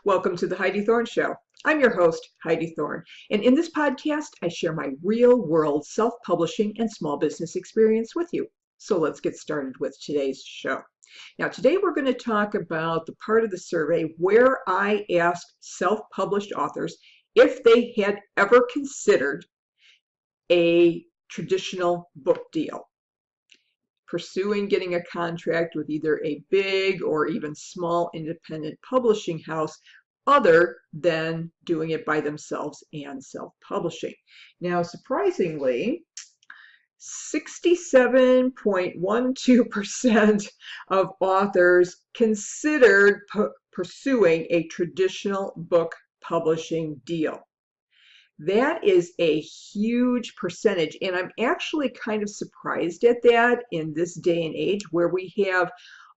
Welcome to the Heidi Thorne Show. I'm your host, Heidi Thorne, and in this podcast, I share my real-world self-publishing and small business experience with you. So let's get started with today's show. Now, today we're going to talk about the part of the survey where I asked self-published authors if they had ever considered a traditional book deal, pursuing getting a contract with either a big or even small independent publishing house other than doing it by themselves and self-publishing. Now, surprisingly, 67.12% of authors considered pursuing a traditional book publishing deal. That is a huge percentage, and I'm actually kind of surprised at that in this day and age where we have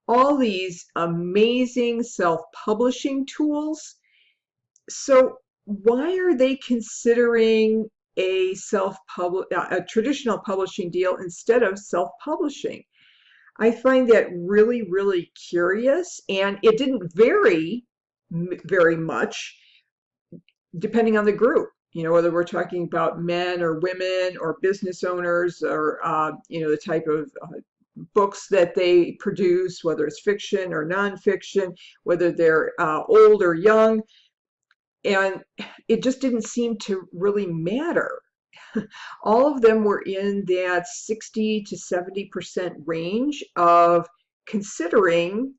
all these amazing self-publishing tools. So why are they considering a traditional publishing deal instead of self-publishing? I find that really, really curious, and it didn't vary very much depending on the group. You know, whether we're talking about men or women or business owners or, the type of books that they produce, whether it's fiction or nonfiction, whether they're old or young. And it just didn't seem to really matter. All of them were in that 60 to 70% range of considering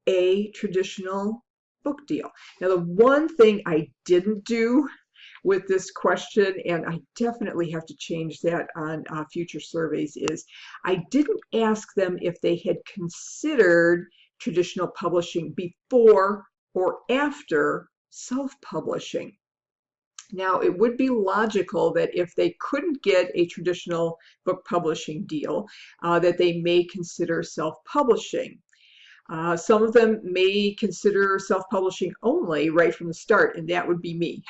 a traditional book deal. Now, the one thing I didn't do with this question, and I definitely have to change that on future surveys, is I didn't ask them if they had considered traditional publishing before or after self-publishing. Now, it would be logical that if they couldn't get a traditional book publishing deal, that they may consider self-publishing. Some of them may consider self-publishing only right from the start, and that would be me.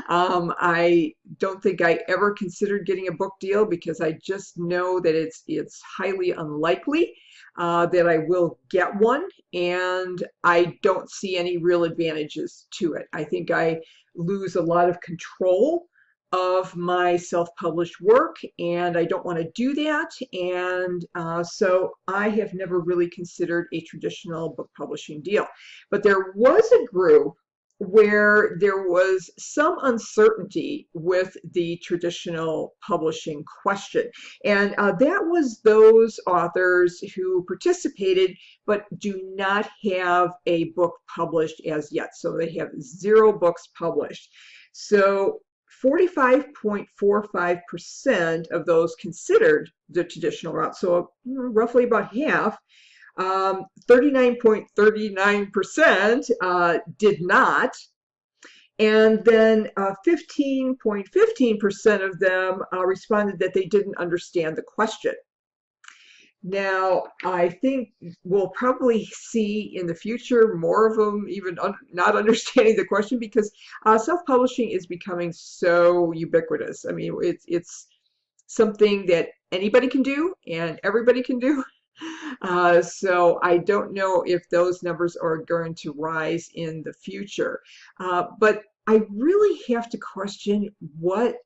I don't think I ever considered getting a book deal because I just know that it's highly unlikely that I will get one, and I don't see any real advantages to it. I think I lose a lot of control of my self-published work, and I don't want to do that, and so I have never really considered a traditional book publishing deal. But there was a group where there was some uncertainty with the traditional publishing question, and that was those authors who participated but do not have a book published as yet. So they have 0 books published. So 45.45% of those considered the traditional route, so roughly about half, 39.39% did not, and then 15.15% of them responded that they didn't understand the question. Now, I think we'll probably see in the future more of them even not understanding the question, because self-publishing is becoming so ubiquitous. I mean, it's something that anybody can do and everybody can do. So I don't know if those numbers are going to rise in the future. But I really have to question what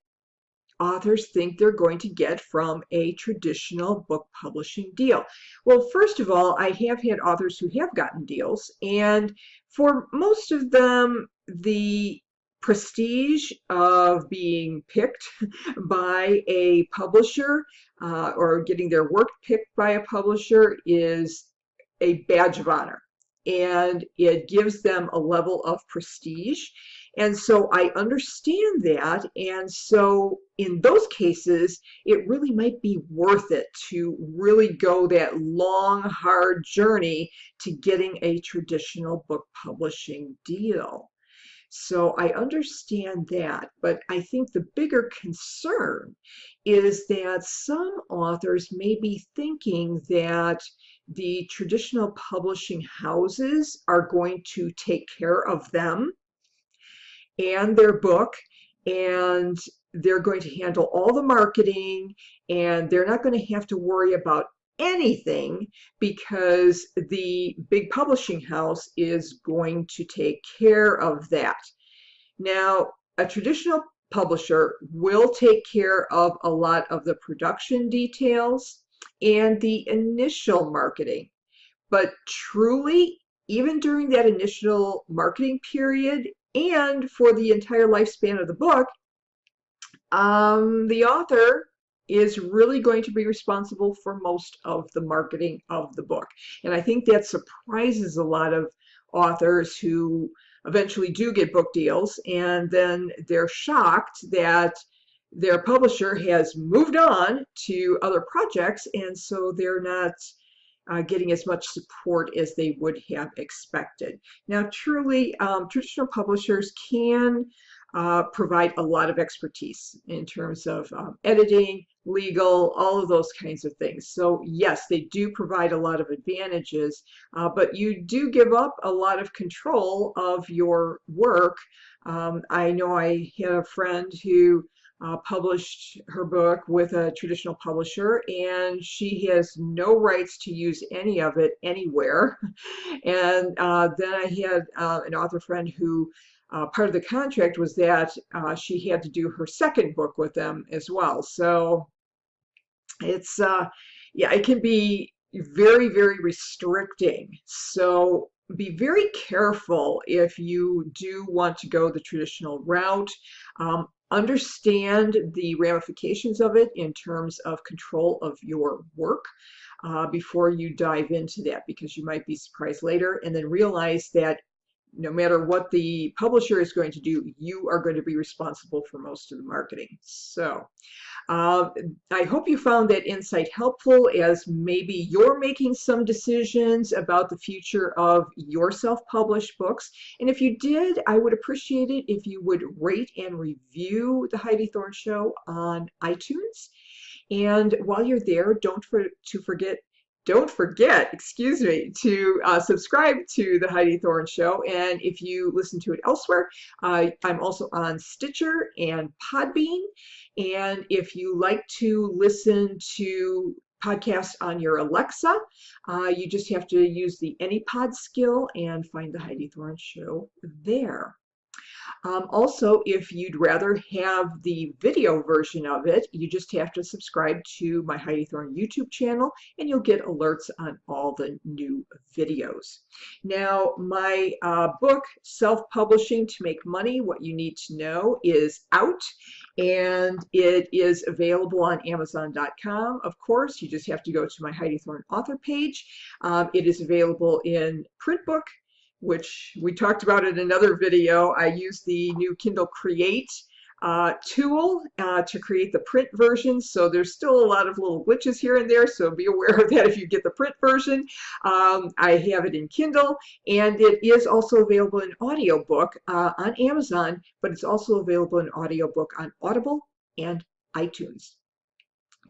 authors think they're going to get from a traditional book publishing deal. Well, first of all, I have had authors who have gotten deals, and for most of them, the prestige of being picked by a publisher or getting their work picked by a publisher is a badge of honor, and it gives them a level of prestige. And so I understand that, and so in those cases, it really might be worth it to really go that long, hard journey to getting a traditional book publishing deal. So I understand that, but I think the bigger concern is that some authors may be thinking that the traditional publishing houses are going to take care of them and their book, and they're going to handle all the marketing, and they're not going to have to worry about anything because the big publishing house is going to take care of that. Now, a traditional publisher will take care of a lot of the production details and the initial marketing. But truly, even during that initial marketing period and for the entire lifespan of the book, the author is really going to be responsible for most of the marketing of the book. And I think that surprises a lot of authors who eventually do get book deals, and then they're shocked that their publisher has moved on to other projects, and so they're not getting as much support as they would have expected. Now, truly, traditional publishers can provide a lot of expertise in terms of editing, legal, all of those kinds of things. So yes, they do provide a lot of advantages, but you do give up a lot of control of your work. I know I had a friend who published her book with a traditional publisher, and she has no rights to use any of it anywhere. And then I had an author friend who part of the contract was that she had to do her second book with them as well. So it's, yeah, it can be very, very restricting. So be very careful if you do want to go the traditional route. Understand the ramifications of it in terms of control of your work before you dive into that, because you might be surprised later and then realize that no matter what the publisher is going to do, you are going to be responsible for most of the marketing. So I hope you found that insight helpful as maybe you're making some decisions about the future of your self-published books. And if you did, I would appreciate it if you would rate and review The Heidi Thorne Show on iTunes. And while you're there, don't forget, excuse me, to subscribe to The Heidi Thorne Show. And if you listen to it elsewhere, I'm also on Stitcher and Podbean. And if you like to listen to podcasts on your Alexa, you just have to use the AnyPod skill and find The Heidi Thorne Show there. Also, if you'd rather have the video version of it, you just have to subscribe to my Heidi Thorne YouTube channel and you'll get alerts on all the new videos. Now, my book, Self-Publishing to Make Money, What You Need to Know, is out and it is available on Amazon.com. Of course, you just have to go to my Heidi Thorne author page. It is available in print book, which we talked about in another video. I use the new Kindle Create tool to create the print version. So there's still a lot of little glitches here and there, so be aware of that if you get the print version. I have it in Kindle, and it is also available in audiobook on Amazon, but it's also available in audiobook on Audible and iTunes.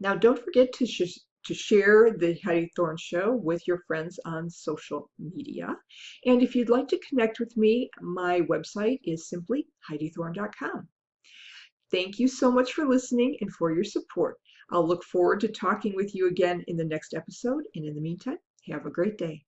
Now, don't forget to share the Heidi Thorne Show with your friends on social media. And if you'd like to connect with me, my website is simply HeidiThorne.com. Thank you so much for listening and for your support. I'll look forward to talking with you again in the next episode. And in the meantime, have a great day.